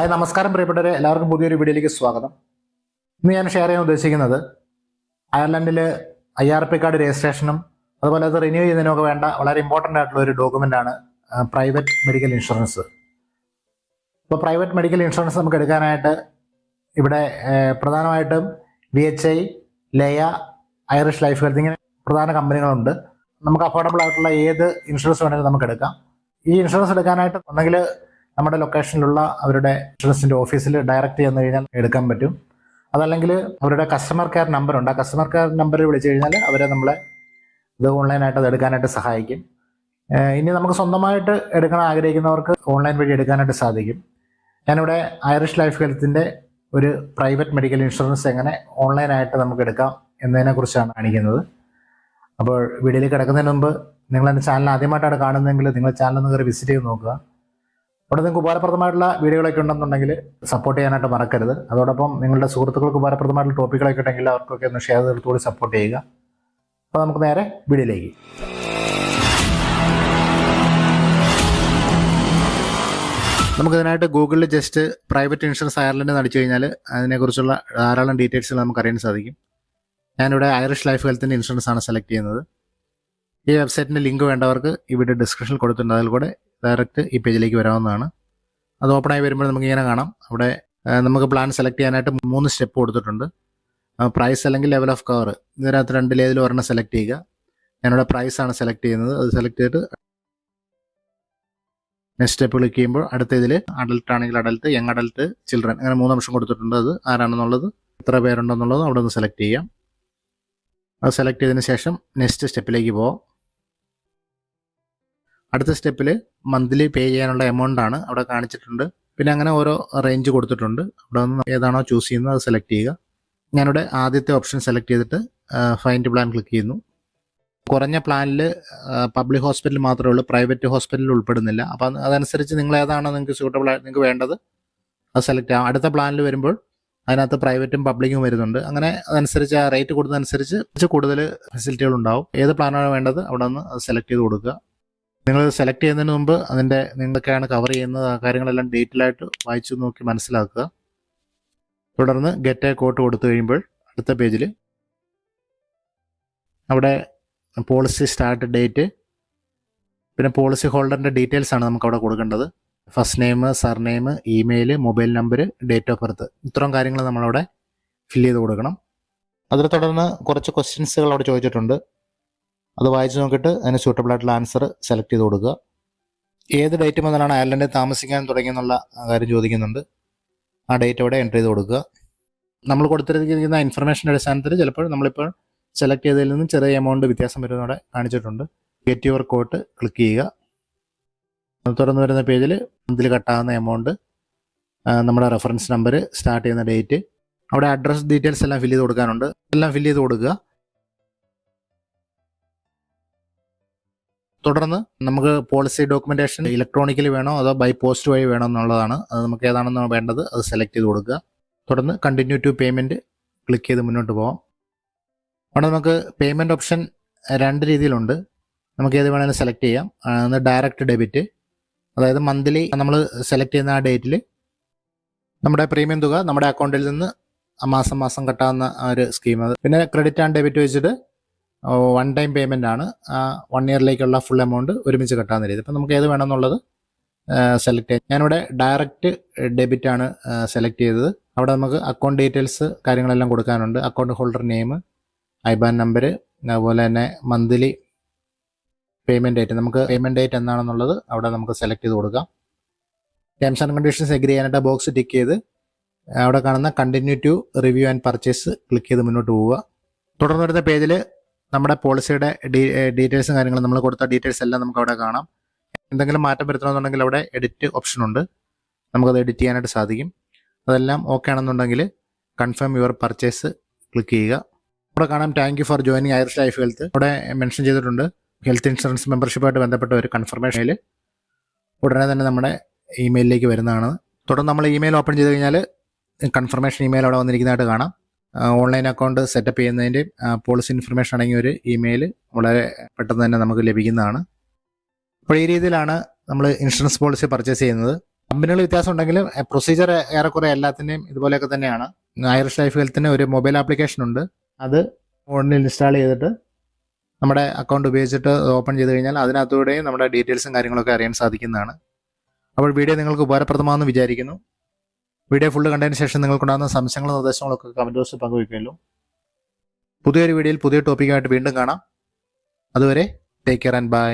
Hi നമസ്കാരം പ്രിയപ്പെട്ടവരെ, എല്ലാവർക്കും പുതിയൊരു വീഡിയോയിലേക്ക് സ്വാഗതം. ഇന്ന് ഞാൻ ഷെയർ ചെയ്യാൻ ഉദ്ദേശിക്കുന്നത് അയർലൻഡിൽ IRP കാർഡ് രജിസ്ട്രേഷനും അതുപോലെ അത് റിന്യൂ ചെയ്യുന്നതിനൊക്കെ വേണ്ട വളരെ ഇമ്പോർട്ടൻ്റ് ആയിട്ടുള്ള ഒരു ഡോക്യുമെൻ്റാണ് പ്രൈവറ്റ് മെഡിക്കൽ ഇൻഷുറൻസ്. ഇപ്പോൾ പ്രൈവറ്റ് മെഡിക്കൽ ഇൻഷുറൻസ് നമുക്ക് എടുക്കാനായിട്ട് ഇവിടെ പ്രധാനമായിട്ടും VHI, ലയ, ഐറിഷ് ലൈഫ് ഹെൽത്ത് ഇങ്ങനെ പ്രധാന കമ്പനികളുണ്ട്. നമുക്ക് അഫോർഡബിൾ ആയിട്ടുള്ള ഏത് ഇൻഷുറൻസ് വേണമെങ്കിലും നമുക്ക് എടുക്കാം. ഈ ഇൻഷുറൻസ് എടുക്കാനായിട്ട് ഒന്നെങ്കിൽ നമ്മുടെ ലൊക്കേഷനിലുള്ള അവരുടെ ഇൻഷുറൻസിൻ്റെ ഓഫീസിൽ ഡയറക്റ്റ് ചെന്ന് കഴിഞ്ഞാൽ എടുക്കാൻ പറ്റും. അതല്ലെങ്കിൽ അവരുടെ കസ്റ്റമർ കെയർ നമ്പറുണ്ട്. ആ കസ്റ്റമർ കെയർ നമ്പറിൽ വിളിച്ചു കഴിഞ്ഞാൽ അവരെ നമ്മളെ ഇത് ഓൺലൈനായിട്ട് അത് എടുക്കാനായിട്ട് സഹായിക്കും. ഇനി നമുക്ക് സ്വന്തമായിട്ട് എടുക്കാൻ ആഗ്രഹിക്കുന്നവർക്ക് ഓൺലൈൻ വഴി എടുക്കാനായിട്ട് സാധിക്കും. ഞാനിവിടെ ഐറിഷ് ലൈഫ് ഹെൽത്തിൻ്റെ ഒരു പ്രൈവറ്റ് മെഡിക്കൽ ഇൻഷുറൻസ് എങ്ങനെ ഓൺലൈനായിട്ട് നമുക്ക് എടുക്കാം എന്നതിനെക്കുറിച്ചാണ് കാണിക്കുന്നത്. അപ്പോൾ വീഡിയോയിലേക്ക് കിടക്കുന്നതിന് മുമ്പ് നിങ്ങൾ എൻ്റെ ചാനൽ ആദ്യമായിട്ടാണ് കാണുന്നതെങ്കിൽ നിങ്ങൾ ചാനൽ ഒന്ന് കയറി വിസിറ്റ് ചെയ്ത് നോക്കുക. അവിടെ നിങ്ങൾക്ക് ഉപകാരപ്രദമായിട്ടുള്ള വീഡിയോകളൊക്കെ ഉണ്ടെന്നുണ്ടെങ്കിൽ സപ്പോർട്ട് ചെയ്യാനായിട്ട് മറക്കരുത്. അതോടൊപ്പം നിങ്ങളുടെ സുഹൃത്തുക്കൾക്ക് ഉപകാരപ്രദമായിട്ടുള്ള ടോപ്പിക്കുകളൊക്കെ ഉണ്ടെങ്കിൽ അവർക്കൊക്കെ ഒന്ന് ഷെയർ ചെയ്തെടുത്തുകൂടി സപ്പോർട്ട് ചെയ്യുക. അപ്പോൾ നമുക്ക് നേരെ വീഡിയോയിലേക്ക്. നമുക്കിതിനായിട്ട് ഗൂഗിളിൽ ജസ്റ്റ് പ്രൈവറ്റ് ഇൻഷുറൻസ് അയർലൻഡ് അടിച്ചു കഴിഞ്ഞാൽ അതിനെക്കുറിച്ചുള്ള ധാരാളം ഡീറ്റെയിൽസ് നമുക്ക് അറിയാൻ സാധിക്കും. ഞാനിവിടെ ഐറിഷ് ലൈഫ് ഹെൽത്തിൻ്റെ ഇൻഷുറൻസ് ആണ് സെലക്ട് ചെയ്യുന്നത്. ഈ വെബ്സൈറ്റിൻ്റെ ലിങ്ക് വേണ്ടവർക്ക് ഈ വീഡിയോ ഡിസ്ക്രിപ്ഷനിൽ കൊടുത്തിട്ടുണ്ട്. അതിൽ കൂടെ ഡയറക്റ്റ് ഈ പേജിലേക്ക് വരാവുന്നതാണ്. അത് ഓപ്പണായി വരുമ്പോൾ നമുക്കിങ്ങനെ കാണാം. അവിടെ നമുക്ക് പ്ലാൻ സെലക്ട് ചെയ്യാനായിട്ട് 3 സ്റ്റെപ്പ് കൊടുത്തിട്ടുണ്ട്. പ്രൈസ് അല്ലെങ്കിൽ ലെവൽ ഓഫ് കവർ, ഇതിനകത്ത് രണ്ടിലേതിലും ഒരെണ്ണം സെലക്ട് ചെയ്യുക. ഞാനിവിടെ പ്രൈസ് ആണ് സെലക്ട് ചെയ്യുന്നത്. അത് സെലക്ട് ചെയ്തിട്ട് നെക്സ്റ്റ് സ്റ്റെപ്പ് ക്ലിക്ക് ചെയ്യുമ്പോൾ അടുത്ത ഇതിൽ അഡൽട്ട് ആണെങ്കിൽ അഡൽട്ട്, യങ് അഡൽട്ട്, ചിൽഡ്രൻ അങ്ങനെ 3 ഓപ്ഷൻ കൊടുത്തിട്ടുണ്ട്. അത് ആരാണെന്നുള്ളത്, എത്ര പേരുണ്ടെന്നുള്ളത് അവിടെ ഒന്ന് സെലക്ട് ചെയ്യാം. അത് സെലക്ട് ചെയ്തതിന് ശേഷം നെക്സ്റ്റ് സ്റ്റെപ്പിലേക്ക് പോകാം. അടുത്ത സ്റ്റെപ്പിൽ മന്ത്ലി പേ ചെയ്യാനുള്ള എമൗണ്ട് ആണ് അവിടെ കാണിച്ചിട്ടുണ്ട്. പിന്നെ അങ്ങനെ ഓരോ റേഞ്ച് കൊടുത്തിട്ടുണ്ട്. അവിടെ നിന്ന് ഏതാണോ ചൂസ് ചെയ്യുന്നത് അത് സെലക്ട് ചെയ്യുക. ഞാനിവിടെ ആദ്യത്തെ ഓപ്ഷൻ സെലക്ട് ചെയ്തിട്ട് ഫൈൻഡ് പ്ലാൻ ക്ലിക്ക് ചെയ്യുന്നു. കുറഞ്ഞ പ്ലാനിൽ പബ്ലിക് ഹോസ്പിറ്റൽ മാത്രമേ ഉള്ളൂ, പ്രൈവറ്റ് ഹോസ്പിറ്റലിൽ ഉൾപ്പെടുന്നില്ല. അപ്പം അതനുസരിച്ച് നിങ്ങൾ ഏതാണോ നിങ്ങൾക്ക് സൂട്ടബിൾ ആയിട്ട് നിങ്ങൾക്ക് വേണ്ടത് അത് സെലക്ട് ചെയ്യാം. അടുത്ത പ്ലാനിൽ വരുമ്പോൾ അതിനകത്ത് പ്രൈവറ്റും പബ്ലിക്കും വരുന്നുണ്ട്. അങ്ങനെ അതനുസരിച്ച് ആ റേറ്റ് കൊടുത്തതനുസരിച്ച് കൂടുതൽ ഫെസിലിറ്റികൾ ഉണ്ടാവും. ഏത് പ്ലാനാണ് വേണ്ടത് അവിടെ നിന്ന് അത് സെലക്ട് ചെയ്ത് കൊടുക്കുക. നിങ്ങൾ സെലക്ട് ചെയ്യുന്നതിന് മുമ്പ് അതിൻ്റെ നിങ്ങളൊക്കെയാണ് കവർ ചെയ്യുന്നത് ആ കാര്യങ്ങളെല്ലാം ഡീറ്റെയിൽ ആയിട്ട് വായിച്ചു നോക്കി മനസ്സിലാക്കുക. തുടർന്ന് ഗെറ്റ് എ കോട്ട് കൊടുത്തു കഴിയുമ്പോൾ അടുത്ത പേജിൽ അവിടെ പോളിസി സ്റ്റാർട്ട് ഡേറ്റ്, പിന്നെ പോളിസി ഹോൾഡറിൻ്റെ ഡീറ്റെയിൽസ് ആണ് നമുക്ക് അവിടെ കൊടുക്കേണ്ടത്. First name, surname, email, mobile number, date of birth, ഇത്രയും കാര്യങ്ങൾ നമ്മളവിടെ ഫില്ല് ചെയ്ത് കൊടുക്കണം. അതിനെ തുടർന്ന് കുറച്ച് ക്വസ്റ്റ്യൻസുകൾ അവിടെ ചോദിച്ചിട്ടുണ്ട്. അത് വായിച്ച് നോക്കിയിട്ട് അതിന് സൂട്ടബിൾ ആയിട്ടുള്ള ആൻസർ സെലക്ട് ചെയ്ത് കൊടുക്കുക. ഏത് ഡേറ്റ് മുതലാണ് അയർലൻഡിൽ താമസിക്കാൻ തുടങ്ങിയെന്നുള്ള കാര്യം ചോദിക്കുന്നുണ്ട്. ആ ഡേറ്റ് അവിടെ എൻ്റർ ചെയ്ത് കൊടുക്കുക. നമ്മൾ കൊടുത്തിരിക്കുന്ന ഇൻഫർമേഷൻ്റെ അടിസ്ഥാനത്തിൽ ചിലപ്പോൾ നമ്മളിപ്പോൾ സെലക്ട് ചെയ്തതിൽ നിന്നും ചെറിയ എമൗണ്ട് വ്യത്യാസം വരുന്നവിടെ കാണിച്ചിട്ടുണ്ട്. ഗെറ്റ് യുവർ കോട്ട് ക്ലിക്ക് ചെയ്യുക. തുറന്നു വരുന്ന പേജിൽ മന്തിൽ കട്ടാകുന്ന എമൗണ്ട്, നമ്മുടെ റെഫറൻസ് നമ്പർ, സ്റ്റാർട്ട് ചെയ്യുന്ന ഡേറ്റ്, അവിടെ അഡ്രസ് ഡീറ്റെയിൽസ് എല്ലാം ഫില്ല് ചെയ്ത് കൊടുക്കാനുണ്ട്. എല്ലാം ഫില്ല് ചെയ്ത് കൊടുക്കുക. തുടർന്ന് നമുക്ക് പോളിസി ഡോക്യുമെൻറ്റേഷൻ ഇലക്ട്രോണിക്കലി വേണോ അതോ ബൈ പോസ്റ്റ് വഴി വേണോ എന്നുള്ളതാണ്. അത് നമുക്ക് ഏതാണെന്ന് വേണ്ടത് അത് സെലക്ട് ചെയ്ത് കൊടുക്കുക. തുടർന്ന് കണ്ടിന്യൂ ടു പേയ്മെൻറ്റ് ക്ലിക്ക് ചെയ്ത് മുന്നോട്ട് പോകാം. അവിടെ നമുക്ക് പേയ്മെൻറ്റ് ഓപ്ഷൻ 2 രീതിയിലുണ്ട്. നമുക്ക് ഏത് വേണമെങ്കിലും സെലക്ട് ചെയ്യാം. ഒന്ന് ഡയറക്റ്റ് ഡെബിറ്റ്, അതായത് മന്ത്ലി നമ്മൾ സെലക്ട് ചെയ്യുന്ന ആ ഡേറ്റിൽ നമ്മുടെ പ്രീമിയം തുക നമ്മുടെ അക്കൗണ്ടിൽ നിന്ന് മാസം മാസം കട്ടാവുന്ന ആ ഒരു സ്കീം. അത് പിന്നെ ക്രെഡിറ്റ് ആൻഡ് ഡെബിറ്റ് വെച്ചിട്ട് 1 ടൈം പേയ്മെൻ്റ് ആണ്. 1 ഇയറിലേക്കുള്ള ഫുൾ എമൗണ്ട് ഒരുമിച്ച് കട്ടാവുന്ന രീതി. അപ്പം നമുക്ക് ഏത് വേണമെന്നുള്ളത് സെലക്ട് ചെയ്യാം. ഞാനിവിടെ ഡയറക്റ്റ് ഡെബിറ്റ് ആണ് സെലക്ട് ചെയ്തത്. അവിടെ നമുക്ക് അക്കൗണ്ട് ഡീറ്റെയിൽസ് കാര്യങ്ങളെല്ലാം കൊടുക്കാനുണ്ട്. Account holder name, IBAN number, അതുപോലെ തന്നെ മന്ത്ലി പേയ്മെൻറ്റ് ഡേറ്റ്, നമുക്ക് പേയ്മെൻറ്റ് ഡേറ്റ് എന്താണെന്നുള്ളത് അവിടെ നമുക്ക് സെലക്ട് ചെയ്ത് കൊടുക്കാം. ടേംസ് ആൻഡ് കണ്ടീഷൻസ് എഗ്രി ചെയ്യാനായിട്ട് ബോക്സ് ടിക്ക് ചെയ്ത് അവിടെ കാണുന്ന continue to review and purchase click ചെയ്ത് മുന്നോട്ട് പോവുക. തുടർന്ന് വരുന്ന പേജിൽ നമ്മുടെ പോളിസിയുടെ ഡീറ്റെയിൽസും കാര്യങ്ങളും നമ്മൾ കൊടുത്ത ഡീറ്റെയിൽസ് എല്ലാം നമുക്ക് അവിടെ കാണാം. എന്തെങ്കിലും മാറ്റം വരുത്തണമെന്നുണ്ടെങ്കിൽ അവിടെ എഡിറ്റ് ഓപ്ഷൻ ഉണ്ട്, നമുക്കത് എഡിറ്റ് ചെയ്യാനായിട്ട് സാധിക്കും. അതെല്ലാം ഓക്കെ ആണെന്നുണ്ടെങ്കിൽ കൺഫേം യുവർ പർച്ചേസ് ക്ലിക്ക് ചെയ്യുക. അവിടെ കാണാം thank you for joining Irish life health. അവിടെ മെൻഷൻ ചെയ്തിട്ടുണ്ട് ഹെൽത്ത് ഇൻഷുറൻസ് മെമ്പർഷിപ്പായിട്ട് ബന്ധപ്പെട്ട ഒരു കൺഫർമേഷനിൽ ഉടനെ തന്നെ നമ്മുടെ ഇമെയിലിലേക്ക് വരുന്നതാണ്. തുടർന്ന് നമ്മൾ ഇമെയിൽ ഓപ്പൺ ചെയ്ത് കഴിഞ്ഞാൽ കൺഫർമേഷൻ ഇമെയിൽ അവിടെ വന്നിരിക്കുന്നതായിട്ട് കാണാം. ഓൺലൈൻ അക്കൗണ്ട് സെറ്റപ്പ് ചെയ്യുന്നതിൻ്റെയും പോളിസി ഇൻഫർമേഷൻ അടങ്ങിയ ഒരു ഇമെയിൽ വളരെ പെട്ടെന്ന് തന്നെ നമുക്ക് ലഭിക്കുന്നതാണ്. അപ്പോൾ ഈ രീതിയിലാണ് നമ്മൾ ഇൻഷുറൻസ് പോളിസി പർച്ചേസ് ചെയ്യുന്നത്. കമ്പനികൾ വ്യത്യാസം ഉണ്ടെങ്കിലും പ്രൊസീജിയർ ഏറെക്കുറെ എല്ലാത്തിൻ്റെയും ഇതുപോലെയൊക്കെ തന്നെയാണ്. ഐറിഷ് ലൈഫ് ഹെൽത്തിന് ഒരു മൊബൈൽ ആപ്ലിക്കേഷൻ ഉണ്ട്. അത് ഫോണിൽ ഇൻസ്റ്റാൾ ചെയ്തിട്ട് നമ്മുടെ അക്കൗണ്ട് ഉപയോഗിച്ചിട്ട് ഓപ്പൺ ചെയ്ത് കഴിഞ്ഞാൽ അതിനകത്തൂടെയും നമ്മുടെ ഡീറ്റെയിൽസും കാര്യങ്ങളൊക്കെ അറിയാൻ സാധിക്കുന്നതാണ്. അപ്പോൾ വീഡിയോ നിങ്ങൾക്ക് ഉപകാരപ്രദമാണെന്ന് വിചാരിക്കുന്നു. വീഡിയോ ഫുള്ള് കണ്ടതിന് ശേഷം നിങ്ങൾക്കുണ്ടാകുന്ന സംശയങ്ങളും നിർദ്ദേശങ്ങളൊക്കെ കമൻറ്റ് ബോക്സിൽ പങ്കുവയ്ക്കുമല്ലോ. പുതിയൊരു വീഡിയോയിൽ പുതിയ ടോപ്പിക്കുമായിട്ട് വീണ്ടും കാണാം. അതുവരെ ടേക്ക് കെയർ ആൻഡ് ബൈ.